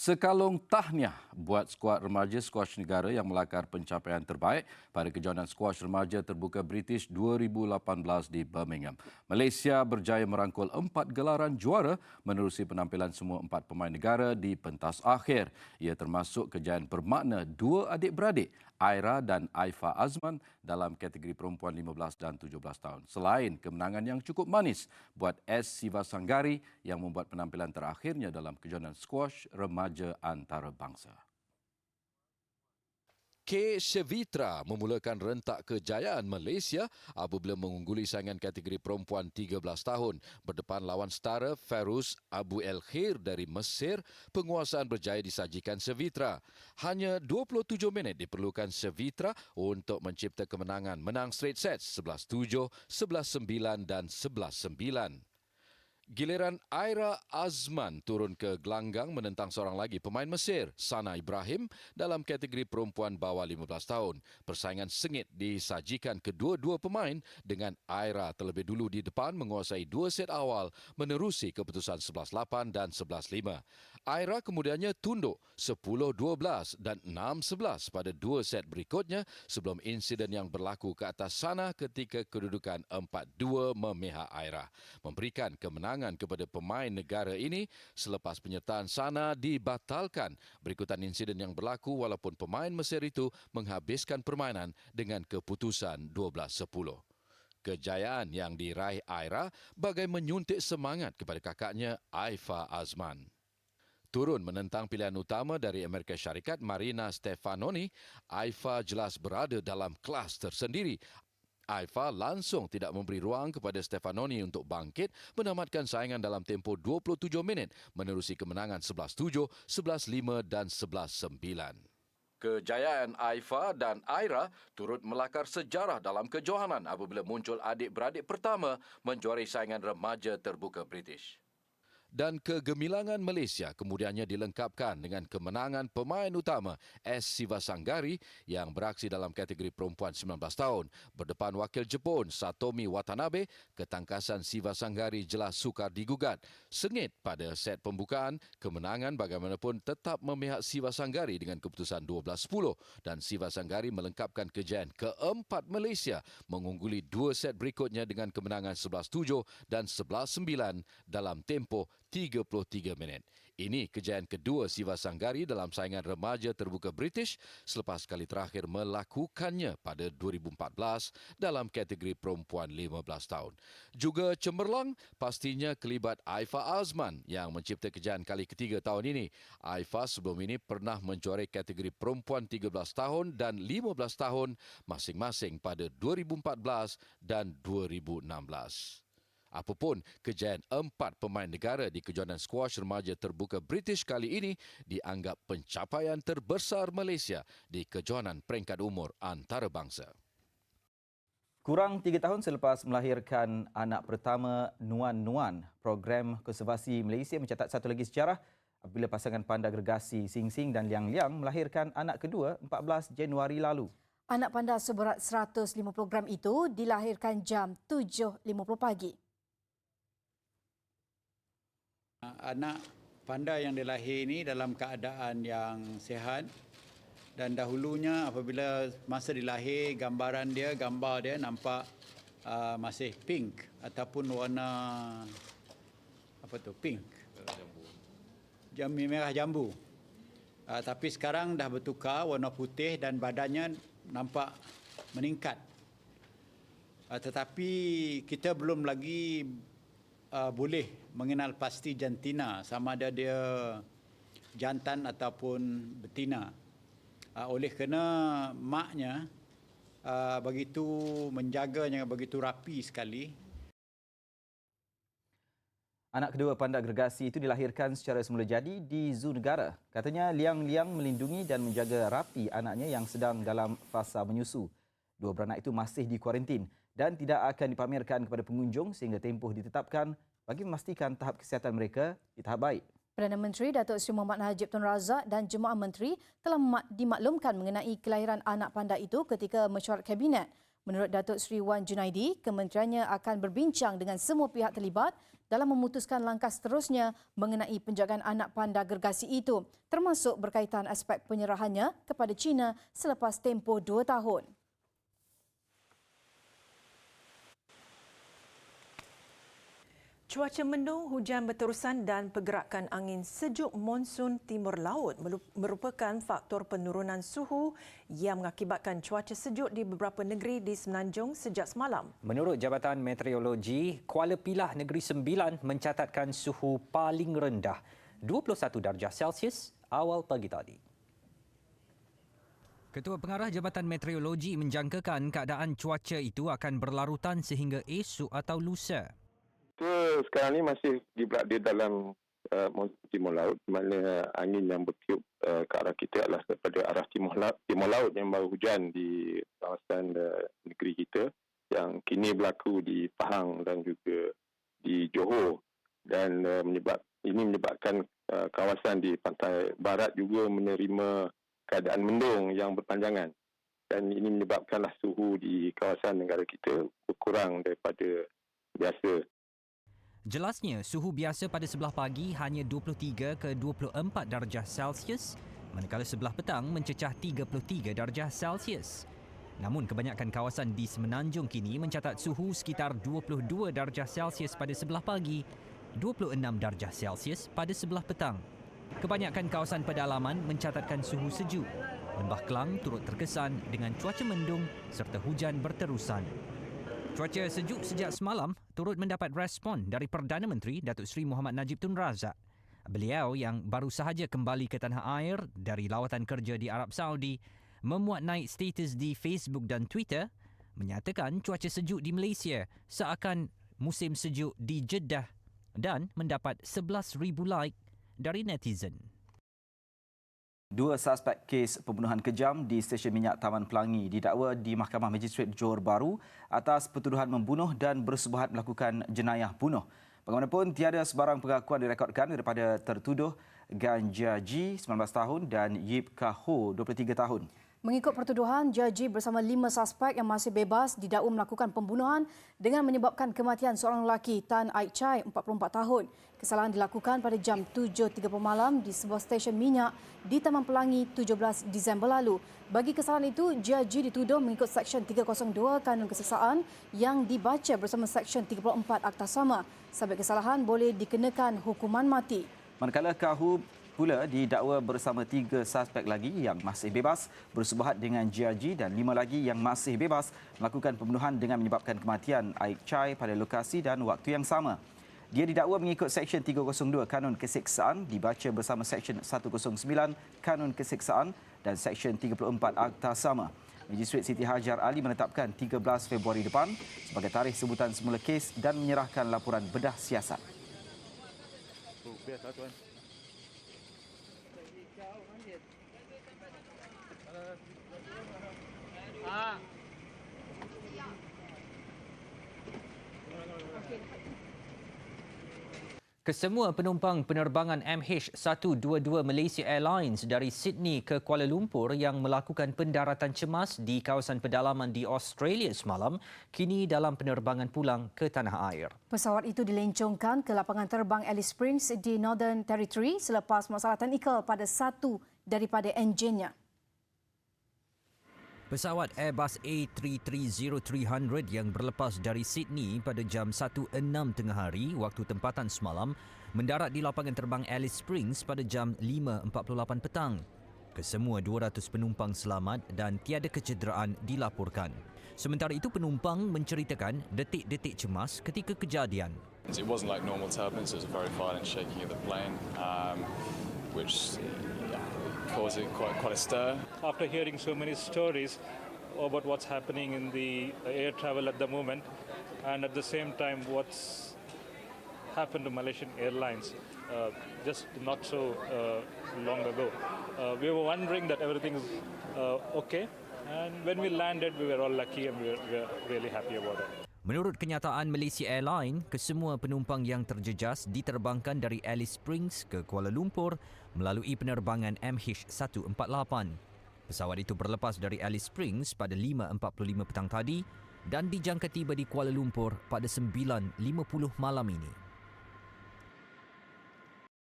Sekalung tahniah buat skuad remaja skuash negara yang melakar pencapaian terbaik pada kejohanan skuash remaja terbuka British 2018 di Birmingham. Malaysia berjaya merangkul 4 gelaran juara menerusi penampilan semua 4 pemain negara di pentas akhir. Ia termasuk kejayaan bermakna dua adik-beradik, Aira dan Aifa Azman dalam kategori perempuan 15 dan 17 tahun. Selain kemenangan yang cukup manis buat S. Sivasanggari yang membuat penampilan terakhirnya dalam kejohanan skuash remaja antarabangsa. K. Shevitra memulakan rentak kejayaan Malaysia apabila mengungguli saingan kategori perempuan 13 tahun. Berdepan lawan setara Fairuz Abu El Khair dari Mesir, penguasaan berjaya disajikan Shevitra. Hanya 27 minit diperlukan Shevitra untuk mencipta kemenangan, menang straight sets 11-7, 11-9 dan 11-9. Giliran Aira Azman turun ke gelanggang menentang seorang lagi pemain Mesir, Sana Ibrahim, dalam kategori perempuan bawah 15 tahun. Persaingan sengit disajikan kedua-dua pemain dengan Aira terlebih dulu di depan menguasai 2 set awal menerusi keputusan 11-8 dan 11-5. Aira kemudiannya tunduk 10-12 dan 6-11 pada 2 set berikutnya sebelum insiden yang berlaku ke atas Sana ketika kedudukan 4-2 memihak Aira, memberikan kemenangan kepada pemain negara ini selepas penyertaan Sana dibatalkan berikutan insiden yang berlaku walaupun pemain Mesir itu menghabiskan permainan dengan keputusan 12-10. Kejayaan yang diraih Aira bagai menyuntik semangat kepada kakaknya Aifa Azman. Turun menentang pilihan utama dari Amerika Syarikat Marina Stefanoni, Aifa jelas berada dalam kelas tersendiri. Aifa langsung tidak memberi ruang kepada Stefanoni untuk bangkit menamatkan saingan dalam tempoh 27 minit menerusi kemenangan 11-7, 11-5 dan 11-9. Kejayaan Aifa dan Aira turut melakar sejarah dalam kejohanan apabila muncul adik-beradik pertama menjuarai saingan remaja terbuka British. Dan kegemilangan Malaysia kemudiannya dilengkapkan dengan kemenangan pemain utama S. Sivasanggari yang beraksi dalam kategori perempuan 19 tahun. Berdepan wakil Jepun Satomi Watanabe, ketangkasan Sivasanggari jelas sukar digugat. Sengit pada set pembukaan, kemenangan bagaimanapun tetap memihak Sivasanggari dengan keputusan 12-10 dan Sivasanggari melengkapkan kejayaan keempat Malaysia mengungguli 2 set berikutnya dengan kemenangan 11-7 dan 11-9 dalam tempoh 33 minit. Ini kejayaan kedua Sivasanggari dalam saingan remaja terbuka British selepas kali terakhir melakukannya pada 2014 dalam kategori perempuan 15 tahun. Juga cemerlang pastinya kelibat Aifa Azman yang mencipta kejayaan kali ketiga tahun ini. Aifa sebelum ini pernah menjuarai kategori perempuan 13 tahun dan 15 tahun masing-masing pada 2014 dan 2016. Apapun, kejayaan 4 pemain negara di kejohanan skuash remaja terbuka British kali ini dianggap pencapaian terbesar Malaysia di kejohanan peringkat umur antarabangsa. Kurang 3 tahun selepas melahirkan anak pertama Nuan-Nuan, program konservasi Malaysia mencatat satu lagi sejarah apabila pasangan panda gergasi Sing Sing dan Liang Liang melahirkan anak kedua 14 Januari lalu. Anak panda seberat 150 gram itu dilahirkan jam 7.50 pagi. Anak panda yang dilahir ini dalam keadaan yang sihat dan dahulunya apabila masa dilahir gambar dia nampak masih pink ataupun warna pink, merah jambu. Tapi sekarang dah bertukar warna putih dan badannya nampak meningkat. Tetapi kita belum lagi boleh mengenal pasti jantina sama ada dia jantan ataupun betina. Oleh kerana maknya begitu menjaganya begitu rapi sekali. Anak kedua panda gergasi itu dilahirkan secara semula jadi di Zoo Negara. Katanya Liang Liang melindungi dan menjaga rapi anaknya yang sedang dalam fasa menyusu. Dua beranak itu masih dikuarantin dan tidak akan dipamerkan kepada pengunjung sehingga tempoh ditetapkan bagi memastikan tahap kesihatan mereka di tahap baik. Perdana Menteri Datuk Seri Muhammad Najib Tun Razak dan jemaah menteri telah dimaklumkan mengenai kelahiran anak panda itu ketika mesyuarat Kabinet. Menurut Datuk Seri Wan Junaidi, kementeriannya akan berbincang dengan semua pihak terlibat dalam memutuskan langkah seterusnya mengenai penjagaan anak panda gergasi itu, termasuk berkaitan aspek penyerahannya kepada China selepas tempoh 2 tahun. Cuaca mendung, hujan berterusan dan pergerakan angin sejuk monsun timur laut merupakan faktor penurunan suhu yang mengakibatkan cuaca sejuk di beberapa negeri di Semenanjung sejak semalam. Menurut Jabatan Meteorologi, Kuala Pilah Negeri Sembilan mencatatkan suhu paling rendah 21 darjah Celsius awal pagi tadi. Ketua Pengarah Jabatan Meteorologi menjangkakan keadaan cuaca itu akan berlarutan sehingga esok atau lusa. Sekarang ni masih berada dalam monsun timur laut, di mana angin yang bertiup ke arah kita adalah daripada arah timur laut yang baru hujan di kawasan negeri kita yang kini berlaku di Pahang dan juga di Johor, dan ini menyebabkan kawasan di pantai barat juga menerima keadaan mendung yang berpanjangan, dan ini menyebabkanlah suhu di kawasan negara kita berkurang daripada biasa. Jelasnya, suhu biasa pada sebelah pagi hanya 23 ke 24 darjah Celsius, manakala sebelah petang mencecah 33 darjah Celsius. Namun kebanyakan kawasan di Semenanjung kini mencatat suhu sekitar 22 darjah Celsius pada sebelah pagi, 26 darjah Celsius pada sebelah petang. Kebanyakan kawasan pedalaman mencatatkan suhu sejuk. Lembah Kelang turut terkesan dengan cuaca mendung serta hujan berterusan. Cuaca sejuk sejak semalam turut mendapat respon dari Perdana Menteri Datuk Seri Mohammad Najib Tun Razak. Beliau yang baru sahaja kembali ke tanah air dari lawatan kerja di Arab Saudi memuat naik status di Facebook dan Twitter menyatakan cuaca sejuk di Malaysia seakan musim sejuk di Jeddah dan mendapat 11,000 like dari netizen. 2 suspek kes pembunuhan kejam di stesen minyak Taman Pelangi didakwa di Mahkamah Magistrate Johor Bahru atas pertuduhan membunuh dan bersubuhat melakukan jenayah bunuh. Bagaimanapun, tiada sebarang pengakuan direkodkan daripada tertuduh Ganja Ji, 19 tahun dan Yip Kah Ho, 23 tahun. Mengikut pertuduhan, Jaji bersama 5 suspek yang masih bebas didakwa melakukan pembunuhan dengan menyebabkan kematian seorang lelaki Tan Aik Chai, 44 tahun. Kesalahan dilakukan pada jam 7.30 malam di sebuah stesen minyak di Taman Pelangi 17 Disember lalu. Bagi kesalahan itu, Jaji dituduh mengikut Seksyen 302 Kanun Keseksaan yang dibaca bersama Seksyen 34 Akta Sama. Sabit kesalahan boleh dikenakan hukuman mati. Manakala Kahu pula didakwa bersama 3 suspek lagi yang masih bebas bersubuhat dengan GRG dan 5 lagi yang masih bebas melakukan pembunuhan dengan menyebabkan kematian Aik Chai pada lokasi dan waktu yang sama. Dia didakwa mengikut Seksyen 302 Kanun Keseksaan dibaca bersama Seksyen 109 Kanun Keseksaan dan Seksyen 34 Akta Sama. Magistrate Siti Hajar Ali menetapkan 13 Februari depan sebagai tarikh sebutan semula kes dan menyerahkan laporan bedah siasat. Kesemua penumpang penerbangan MH122 Malaysia Airlines dari Sydney ke Kuala Lumpur yang melakukan pendaratan cemas di kawasan pedalaman di Australia semalam kini dalam penerbangan pulang ke tanah air. Pesawat itu dilencongkan ke lapangan terbang Alice Springs di Northern Territory selepas masalah teknikal pada satu daripada enjinnya. Pesawat Airbus A330-300 yang berlepas dari Sydney pada jam 1.06 tengah hari waktu tempatan semalam mendarat di lapangan terbang Alice Springs pada jam 5.48 petang. Kesemua 200 penumpang selamat dan tiada kecederaan dilaporkan. Sementara itu penumpang menceritakan detik-detik cemas ketika kejadian. It wasn't like normal turbulence, it was a very violent shaking of the plane, which caused quite a stir. After hearing so many stories about what's happening in the air travel at the moment, and at the same time what's happened to Malaysian Airlines just not so long ago, we were wondering that everything is okay, and when we landed we were all lucky and we were really happy about it. Menurut kenyataan Malaysia Airlines, kesemua penumpang yang terjejas diterbangkan dari Alice Springs ke Kuala Lumpur melalui penerbangan MH148. Pesawat itu berlepas dari Alice Springs pada 5.45 petang tadi dan dijangka tiba di Kuala Lumpur pada 9.50 malam ini.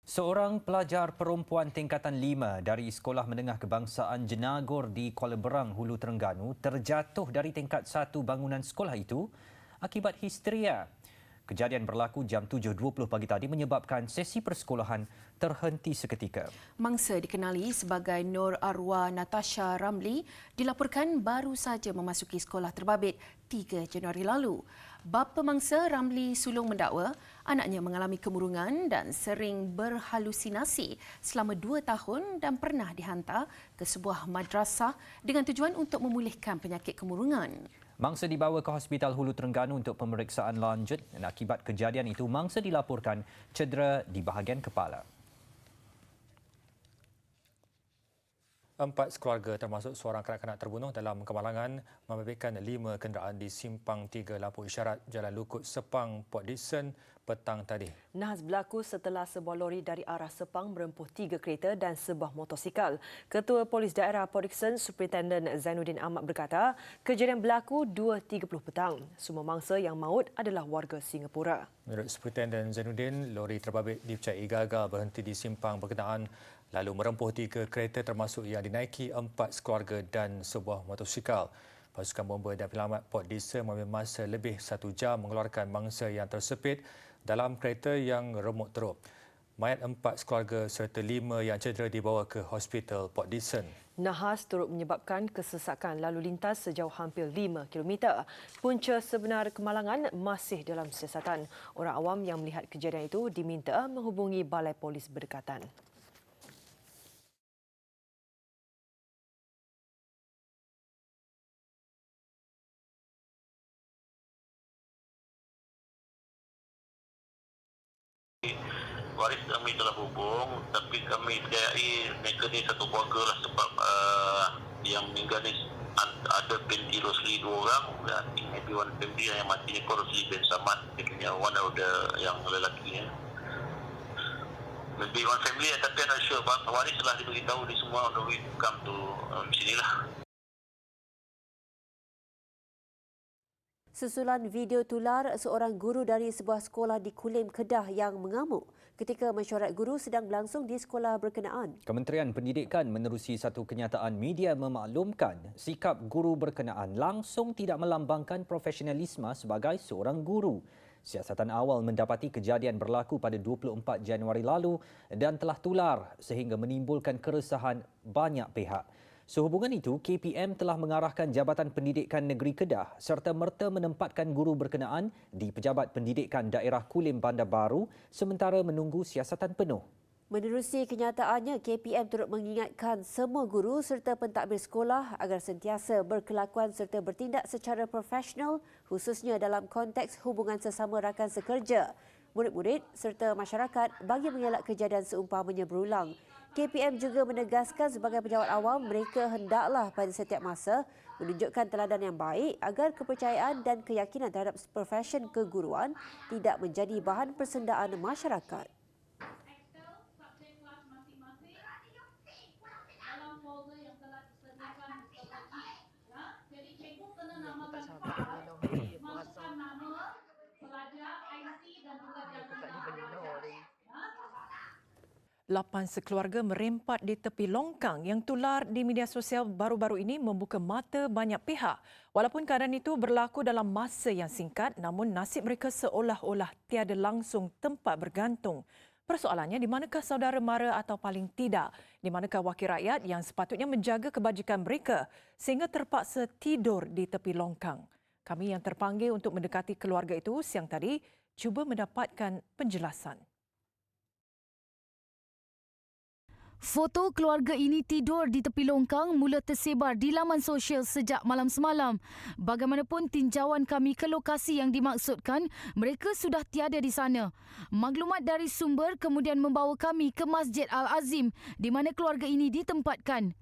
Seorang pelajar perempuan tingkatan 5 dari Sekolah Menengah Kebangsaan Jenagor di Kuala Berang, Hulu Terengganu terjatuh dari tingkat 1 bangunan sekolah itu akibat histeria. Kejadian berlaku jam 7.20 pagi tadi menyebabkan sesi persekolahan terhenti seketika. Mangsa dikenali sebagai Nur Arwah Natasha Ramli dilaporkan baru saja memasuki sekolah terbabit 3 Januari lalu. Bapa mangsa Ramli sulung mendakwa anaknya mengalami kemurungan dan sering berhalusinasi selama 2 tahun dan pernah dihantar ke sebuah madrasah dengan tujuan untuk memulihkan penyakit kemurungan. Mangsa dibawa ke Hospital Hulu Terengganu untuk pemeriksaan lanjut dan akibat kejadian itu mangsa dilaporkan cedera di bahagian kepala. 4 keluarga termasuk seorang kanak-kanak terbunuh dalam kemalangan membabitkan 5 kenderaan di Simpang 3 lampu isyarat Jalan Lukut Sepang, Port Dickson petang tadi. Nahas berlaku setelah sebuah lori dari arah Sepang merempuh 3 kereta dan sebuah motosikal. Ketua Polis Daerah Port Dickson, Superintendent Zainuddin Ahmad berkata, kejadian berlaku 2.30 petang. Semua mangsa yang maut adalah warga Singapura. Menurut Superintendent Zainuddin, lori terbabit dipercayai gagal berhenti di simpang berkenaan lalu merempuh 3 kereta termasuk yang dinaiki 4 keluarga dan sebuah motosikal. Pasukan bomba dan penyelamat Port Dickson mengambil masa lebih 1 jam mengeluarkan mangsa yang tersepit dalam kereta yang remuk teruk. Mayat 4 keluarga serta 5 yang cedera dibawa ke Hospital Port Dickson. Nahas turut menyebabkan kesesakan lalu lintas sejauh hampir 5 km. Punca sebenar kemalangan masih dalam siasatan. Orang awam yang melihat kejadian itu diminta menghubungi Balai Polis berdekatan. Waris kami telah hubung, tapi kami percayai mereka ni satu keluarga lah sebab yang meninggal ni ada binti Rosli 2 orang dan maybe one family yang mati ni pun Rosli bin Samad, dia punya one of the yang lelakinya. Maybe one family tapi I'm not sure, waris telah diberitahu di semua on the way to come to sinilah. Susulan video tular seorang guru dari sebuah sekolah di Kulim, Kedah yang mengamuk ketika mesyuarat guru sedang berlangsung di sekolah berkenaan. Kementerian Pendidikan menerusi satu kenyataan media memaklumkan sikap guru berkenaan langsung tidak melambangkan profesionalisme sebagai seorang guru. Siasatan awal mendapati kejadian berlaku pada 24 Januari lalu dan telah tular sehingga menimbulkan keresahan banyak pihak. Sehubungan itu, KPM telah mengarahkan Jabatan Pendidikan Negeri Kedah serta merta menempatkan guru berkenaan di Pejabat Pendidikan Daerah Kulim Bandar Baru sementara menunggu siasatan penuh. Menerusi kenyataannya, KPM turut mengingatkan semua guru serta pentadbir sekolah agar sentiasa berkelakuan serta bertindak secara profesional khususnya dalam konteks hubungan sesama rakan sekerja, murid-murid serta masyarakat bagi mengelak kejadian seumpamanya berulang. KPM juga menegaskan sebagai pejabat awam mereka hendaklah pada setiap masa menunjukkan teladan yang baik agar kepercayaan dan keyakinan terhadap profesion keguruan tidak menjadi bahan persendaan masyarakat. Lapan sekeluarga merempat di tepi longkang yang tular di media sosial baru-baru ini membuka mata banyak pihak. Walaupun keadaan itu berlaku dalam masa yang singkat, namun nasib mereka seolah-olah tiada langsung tempat bergantung. Persoalannya, di manakah saudara mara atau paling tidak, di manakah wakil rakyat yang sepatutnya menjaga kebajikan mereka sehingga terpaksa tidur di tepi longkang? Kami yang terpanggil untuk mendekati keluarga itu siang tadi cuba mendapatkan penjelasan. Foto keluarga ini tidur di tepi longkang mula tersebar di laman sosial sejak malam semalam. Bagaimanapun tinjauan kami ke lokasi yang dimaksudkan, mereka sudah tiada di sana. Maklumat dari sumber kemudian membawa kami ke Masjid Al-Azim di mana keluarga ini ditempatkan.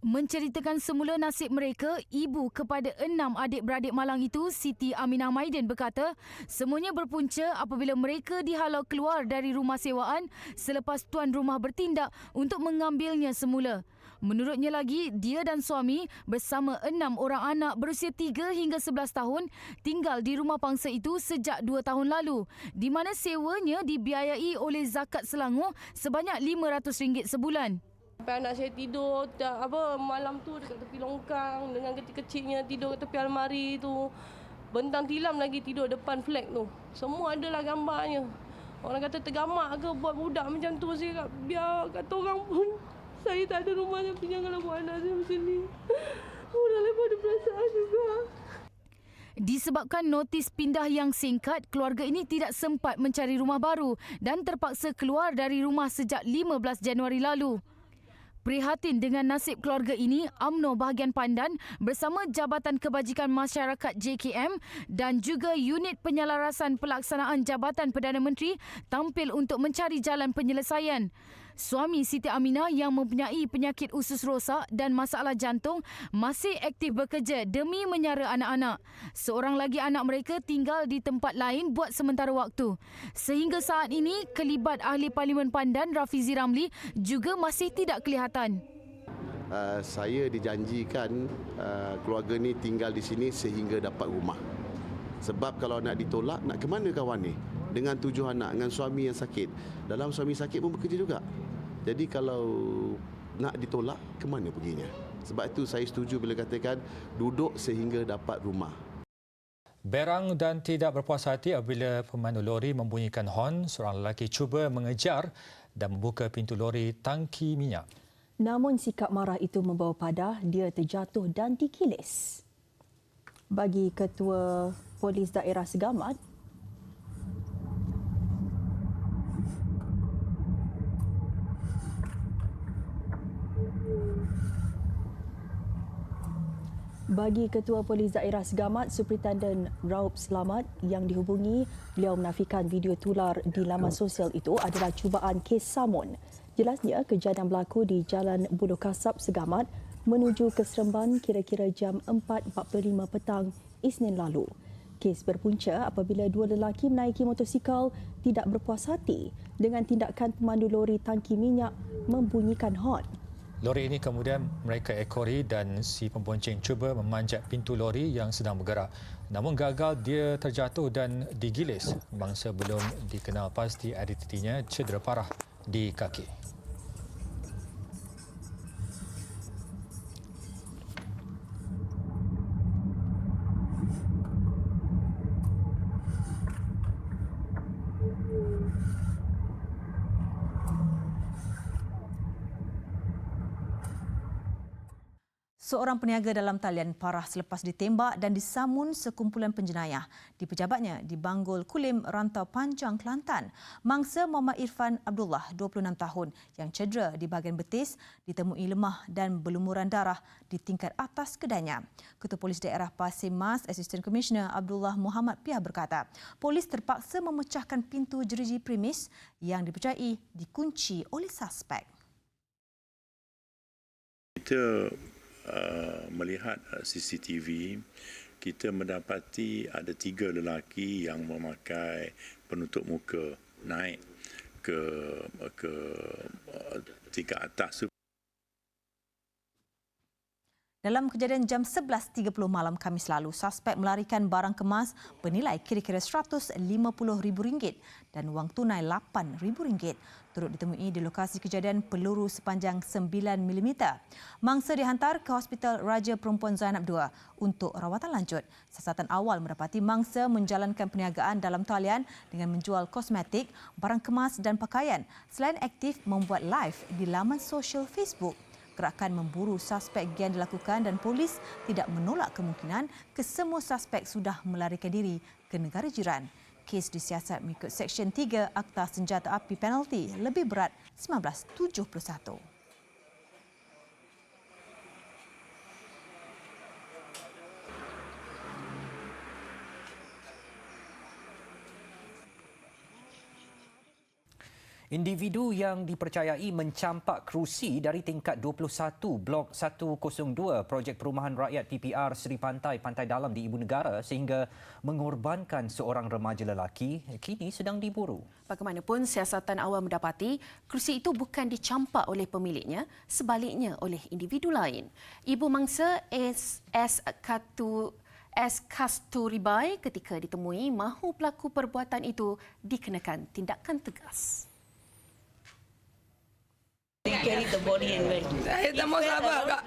Menceritakan semula nasib mereka, ibu kepada 6 adik-beradik malang itu, Siti Aminah Maidin berkata, semuanya berpunca apabila mereka dihalau keluar dari rumah sewaan selepas tuan rumah bertindak untuk mengambilnya semula. Menurutnya lagi, dia dan suami bersama 6 orang anak berusia 3 hingga 11 tahun tinggal di rumah pangsa itu sejak 2 tahun lalu, di mana sewanya dibiayai oleh Zakat Selangor sebanyak RM500 sebulan. Sampai anak saya tidur malam tu dekat tepi longkang dengan kecil-kecilnya tidur kat tepi almari tu. Bentang tilam lagi tidur depan flat tu. Semua adalah gambarnya. Orang kata tergamak ke buat budak macam tu. Saya cakap biar kata orang pun saya tak ada rumah tapi janganlah buat anak saya macam ni. Dah lepas ada perasaan juga. Disebabkan notis pindah yang singkat, keluarga ini tidak sempat mencari rumah baru dan terpaksa keluar dari rumah sejak 15 Januari lalu. Prihatin dengan nasib keluarga ini, UMNO bahagian Pandan bersama Jabatan Kebajikan Masyarakat JKM dan juga Unit Penyelarasan Pelaksanaan Jabatan Perdana Menteri tampil untuk mencari jalan penyelesaian. Suami Siti Aminah yang mempunyai penyakit usus rosak dan masalah jantung masih aktif bekerja demi menyara anak-anak. Seorang lagi anak mereka tinggal di tempat lain buat sementara waktu. Sehingga saat ini, kelibat Ahli Parlimen Pandan Rafizi Ramli juga masih tidak kelihatan. Saya dijanjikan keluarga ni tinggal di sini sehingga dapat rumah. Sebab kalau nak ditolak, nak ke mana kawan ni? Dengan 7 anak, dengan suami yang sakit. Dalam suami sakit pun bekerja juga. Jadi kalau nak ditolak, ke mana perginya? Sebab itu saya setuju bila katakan duduk sehingga dapat rumah. Berang dan tidak berpuas hati apabila pemandu lori membunyikan hon, seorang lelaki cuba mengejar dan membuka pintu lori tangki minyak. Namun sikap marah itu membawa padah, dia terjatuh dan dikilis. Bagi Ketua Polis Daerah Segamat, Superintendent Raup Selamat yang dihubungi, beliau menafikan video tular di laman sosial itu adalah cubaan kes samun. Jelasnya, kejadian berlaku di Jalan Buluh Kasab, Segamat menuju ke Seremban kira-kira jam 4.45 petang Isnin lalu. Kes berpunca apabila 2 lelaki menaiki motosikal tidak berpuas hati dengan tindakan pemandu lori tangki minyak membunyikan hon. Lori ini kemudian mereka ekori dan si pembonceng cuba memanjat pintu lori yang sedang bergerak. Namun gagal, dia terjatuh dan digilis. Mangsa belum dikenal pasti identitinya cedera parah di kaki. Seorang peniaga dalam talian parah selepas ditembak dan disamun sekumpulan penjenayah di pejabatnya di Banggul Kulim, Rantau Panjang, Kelantan. Mangsa Muhammad Irfan Abdullah, 26 tahun, yang cedera di bahagian betis ditemui lemah dan berlumuran darah di tingkat atas kedainya. Ketua Polis Daerah Pasir Mas, Assistant Commissioner Abdullah Muhammad Piah berkata, polis terpaksa memecahkan pintu jeruji premis yang dipercayai dikunci oleh suspek. Kita melihat CCTV, kita mendapati ada 3 lelaki yang memakai penutup muka naik ke tingkat atas. Dalam kejadian jam 11.30 malam Khamis lalu, suspek melarikan barang kemas bernilai kira-kira RM150,000 dan wang tunai RM8,000. Turut ditemui di lokasi kejadian peluru sepanjang 9 mm. Mangsa dihantar ke Hospital Raja Perempuan Zainab II untuk rawatan lanjut. Siasatan awal mendapati mangsa menjalankan perniagaan dalam talian dengan menjual kosmetik, barang kemas dan pakaian selain aktif membuat live di laman sosial Facebook. Gerakan memburu suspek gian dilakukan dan polis tidak menolak kemungkinan kesemua suspek sudah melarikan diri ke negara jiran. Kes disiasat mengikut Seksyen 3 Akta Senjata Api Penalti lebih berat 1971. Individu yang dipercayai mencampak kerusi dari tingkat 21 Blok 102 Projek Perumahan Rakyat PPR Seri Pantai, Pantai Dalam di Ibu Negara sehingga mengorbankan seorang remaja lelaki kini sedang diburu. Bagaimanapun, siasatan awal mendapati kerusi itu bukan dicampak oleh pemiliknya, sebaliknya oleh individu lain. Ibu mangsa S. Kasturibai ketika ditemui mahu pelaku perbuatan itu dikenakan tindakan tegas. Carry the body and went. Saya tak mau sabar, Kak.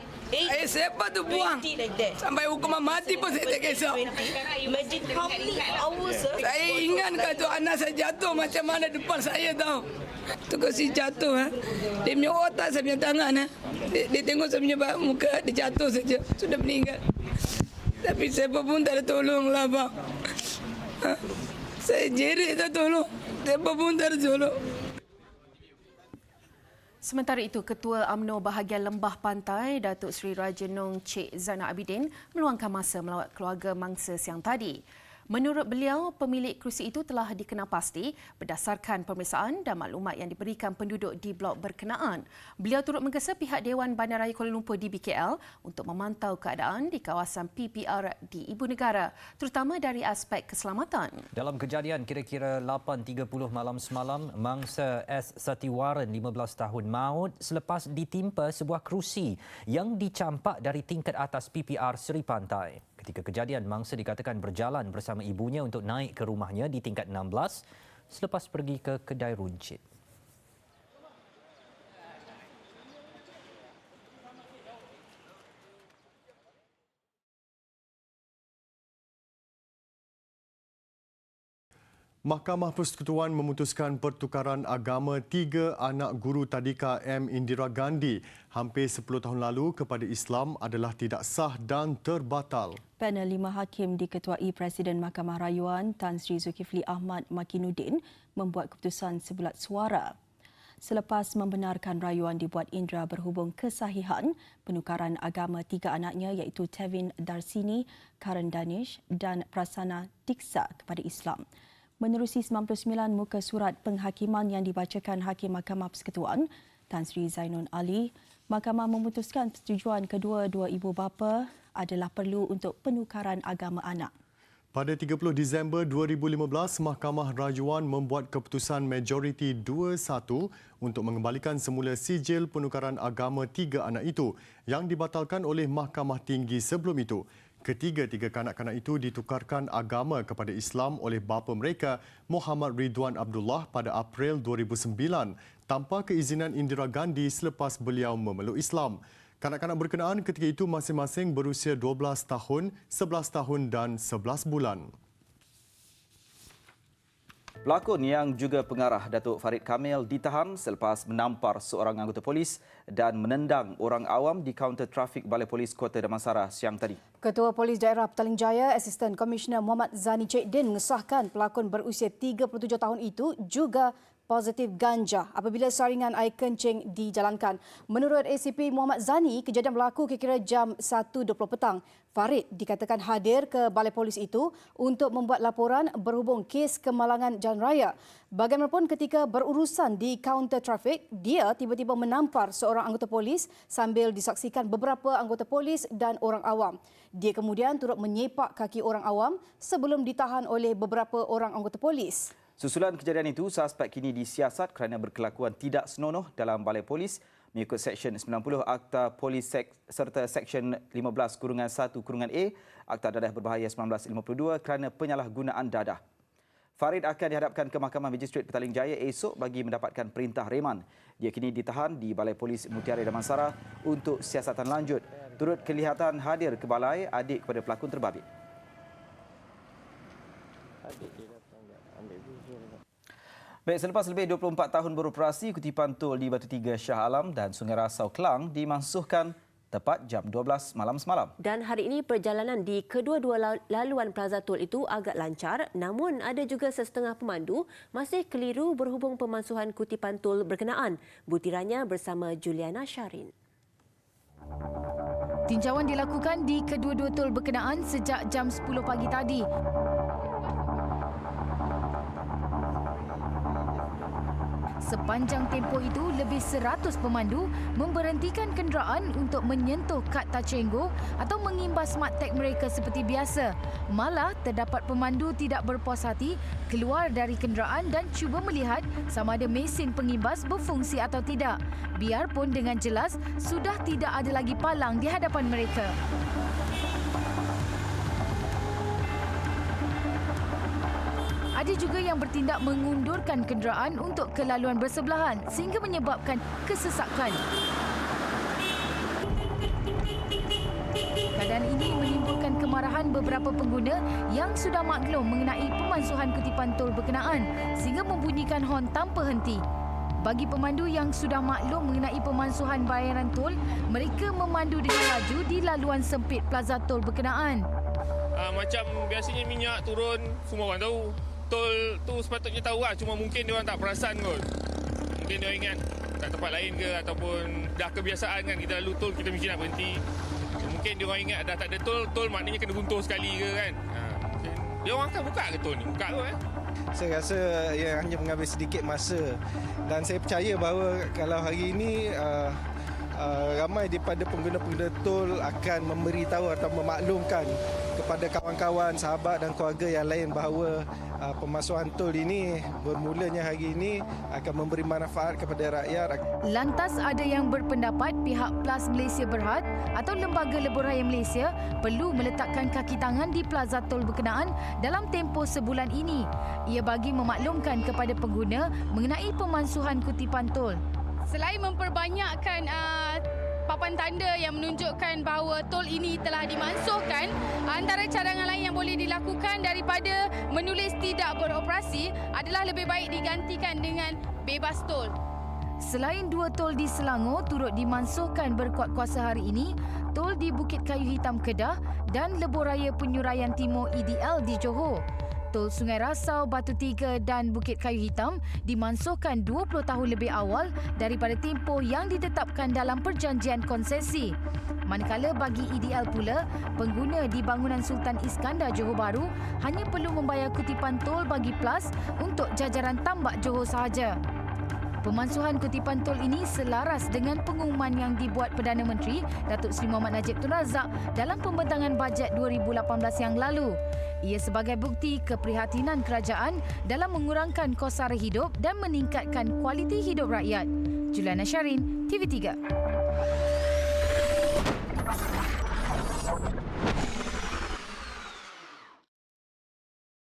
Siapa tu buang? Sampai hukuman mati pun saya tak kisah. Imagine how many hours. Saya ingatkan tu anak saya jatuh macam mana depan saya tahu. Tu kasi jatuh. Dia punya otak, saya punya tangan. Dia tengok saya punya muka, dia jatuh saja. Sudah meninggal. Tapi siapa pun tak ada tolong lah, Bang. Saya jerit tak tolong. Siapa pun tak ada tolong. Sementara itu, Ketua UMNO bahagian Lembah Pantai, Datuk Seri Raja Nong Cik Zainal Abidin meluangkan masa melawat keluarga mangsa siang tadi. Menurut beliau, pemilik kerusi itu telah dikenal pasti berdasarkan pemeriksaan dan maklumat yang diberikan penduduk di blok berkenaan. Beliau turut menggesa pihak Dewan Bandaraya Kuala Lumpur DBKL untuk memantau keadaan di kawasan PPR di Ibu Negara, terutama dari aspek keselamatan. Dalam kejadian kira-kira 8.30 malam semalam, mangsa S. Satiwaran 15 tahun maut selepas ditimpa sebuah kerusi yang dicampak dari tingkat atas PPR Seri Pantai. Ketika kejadian, mangsa dikatakan berjalan bersama ibunya untuk naik ke rumahnya di tingkat 16 selepas pergi ke kedai runcit. Mahkamah Persekutuan memutuskan pertukaran agama 3 anak guru tadika M. Indira Gandhi hampir 10 tahun lalu kepada Islam adalah tidak sah dan terbatal. Panel 5 hakim diketuai Presiden Mahkamah Rayuan Tan Sri Zulkifli Ahmad Makinuddin membuat keputusan sebulat suara. Selepas membenarkan rayuan dibuat indera berhubung kesahihan penukaran agama 3 anaknya iaitu Tevin Darsini, Karen Danish dan Prasanna Diksa kepada Islam. Menerusi 99 muka surat penghakiman yang dibacakan Hakim Mahkamah Persekutuan Tan Sri Zainun Ali, Mahkamah memutuskan persetujuan kedua-dua ibu bapa adalah perlu untuk penukaran agama anak. Pada 30 Disember 2015, Mahkamah Rayuan membuat keputusan majoriti 2-1 untuk mengembalikan semula sijil penukaran agama 3 anak itu yang dibatalkan oleh Mahkamah Tinggi sebelum itu. Ketiga-tiga kanak-kanak itu ditukarkan agama kepada Islam oleh bapa mereka, Muhammad Ridwan Abdullah, pada April 2009 tanpa keizinan Indira Gandhi selepas beliau memeluk Islam. Kanak-kanak berkenaan ketika itu masing-masing berusia 12 tahun, 11 tahun dan 11 bulan. Pelakon yang juga pengarah Datuk Farid Kamil ditahan selepas menampar seorang anggota polis dan menendang orang awam di kaunter trafik Balai Polis Kota Damansara siang tadi. Ketua Polis Daerah Petaling Jaya, Asisten Komisioner Muhammad Zani Cik Din mengesahkan pelakon berusia 37 tahun itu juga positif ganja apabila saringan air kencing dijalankan. Menurut ACP Muhammad Zani, kejadian berlaku kira-kira jam 1.20 petang. Farid dikatakan hadir ke Balai Polis itu untuk membuat laporan berhubung kes kemalangan jalan raya. Bagaimanapun ketika berurusan di kaunter trafik, dia tiba-tiba menampar seorang anggota polis sambil disaksikan beberapa anggota polis dan orang awam. Dia kemudian turut menyepak kaki orang awam sebelum ditahan oleh beberapa orang anggota polis. Susulan kejadian itu, suspek kini disiasat kerana berkelakuan tidak senonoh dalam Balai Polis mengikut Seksyen 90 Akta Polis serta Seksyen 15-1-A Akta Dadah Berbahaya 1952 kerana penyalahgunaan dadah. Farid akan dihadapkan ke Mahkamah Magistrate Petaling Jaya esok bagi mendapatkan perintah reman. Dia kini ditahan di Balai Polis Mutiara Damansara untuk siasatan lanjut. Turut kelihatan hadir ke balai adik kepada pelakon terbabit. Baik, selepas lebih 24 tahun beroperasi, kutipan tol di Batu Tiga Shah Alam dan Sungai Rasau Kelang dimansuhkan tepat jam 12 malam semalam. Dan hari ini perjalanan di kedua-dua laluan Plaza Tol itu agak lancar, namun ada juga sesetengah pemandu masih keliru berhubung pemansuhan kutipan tol berkenaan. Butirannya bersama Juliana Syarin. Tinjauan dilakukan di kedua-dua tol berkenaan sejak jam 10 pagi tadi. Sepanjang tempoh itu, lebih 100 pemandu memberhentikan kenderaan untuk menyentuh kad tacenggo atau mengimbas smart tag mereka seperti biasa. Malah, terdapat pemandu tidak berpuas hati keluar dari kenderaan dan cuba melihat sama ada mesin pengimbas berfungsi atau tidak. Biarpun dengan jelas, sudah tidak ada lagi palang di hadapan mereka. Ada juga yang bertindak mengundurkan kenderaan untuk kelaluan bersebelahan sehingga menyebabkan kesesakan. Keadaan ini menimbulkan kemarahan beberapa pengguna yang sudah maklum mengenai pemansuhan kutipan tol berkenaan sehingga membunyikan hon tanpa henti. Bagi pemandu yang sudah maklum mengenai pemansuhan bayaran tol, mereka memandu dengan laju di laluan sempit plaza tol berkenaan. Macam biasanya minyak turun, semua orang tahu. Tol tu sepatutnya tahu lah, cuma mungkin dia orang tak perasan kot. Mungkin dia ingat kat tempat lain ke ataupun dah kebiasaan kan kita lalu tol kita mesti nak berhenti. Mungkin dia orang ingat dah tak ada tol maknanya kena guntur sekali ke kan. Dia orang akan buka ke tol ni? Buka kot Saya rasa ia hanya mengambil sedikit masa dan saya percaya bahawa kalau hari ini ramai daripada pengguna-pengguna tol akan memberitahu atau memaklumkan kepada kawan-kawan, sahabat dan keluarga yang lain bahawa pemasuhan tol ini bermulanya hari ini akan memberi manfaat kepada rakyat. Lantas ada yang berpendapat pihak Plus Malaysia Berhad atau Lembaga Lebuhraya Malaysia perlu meletakkan kaki tangan di plaza tol berkenaan dalam tempoh sebulan ini. Ia bagi memaklumkan kepada pengguna mengenai pemansuhan kutipan tol. Selain memperbanyakkan papan tanda yang menunjukkan bahawa tol ini telah dimansuhkan, antara cadangan lain yang boleh dilakukan daripada menulis tidak beroperasi adalah lebih baik digantikan dengan bebas tol. Selain dua tol di Selangor turut dimansuhkan berkuat kuasa hari ini, tol di Bukit Kayu Hitam Kedah dan Lebuhraya Penyuraian Timur EDL di Johor. Tol Sungai Rasau, Batu Tiga dan Bukit Kayu Hitam dimansuhkan 20 tahun lebih awal daripada tempoh yang ditetapkan dalam perjanjian konsesi. Manakala bagi EDL pula, pengguna di bangunan Sultan Iskandar Johor Bahru hanya perlu membayar kutipan tol bagi Plus untuk jajaran tambak Johor sahaja. Pemansuhan kutipan tol ini selaras dengan pengumuman yang dibuat Perdana Menteri Datuk Seri Mohamad Najib Tun Razak dalam pembentangan bajet 2018 yang lalu. Ia sebagai bukti keprihatinan kerajaan dalam mengurangkan kos sara hidup dan meningkatkan kualiti hidup rakyat. Juliana Syarin, TV3.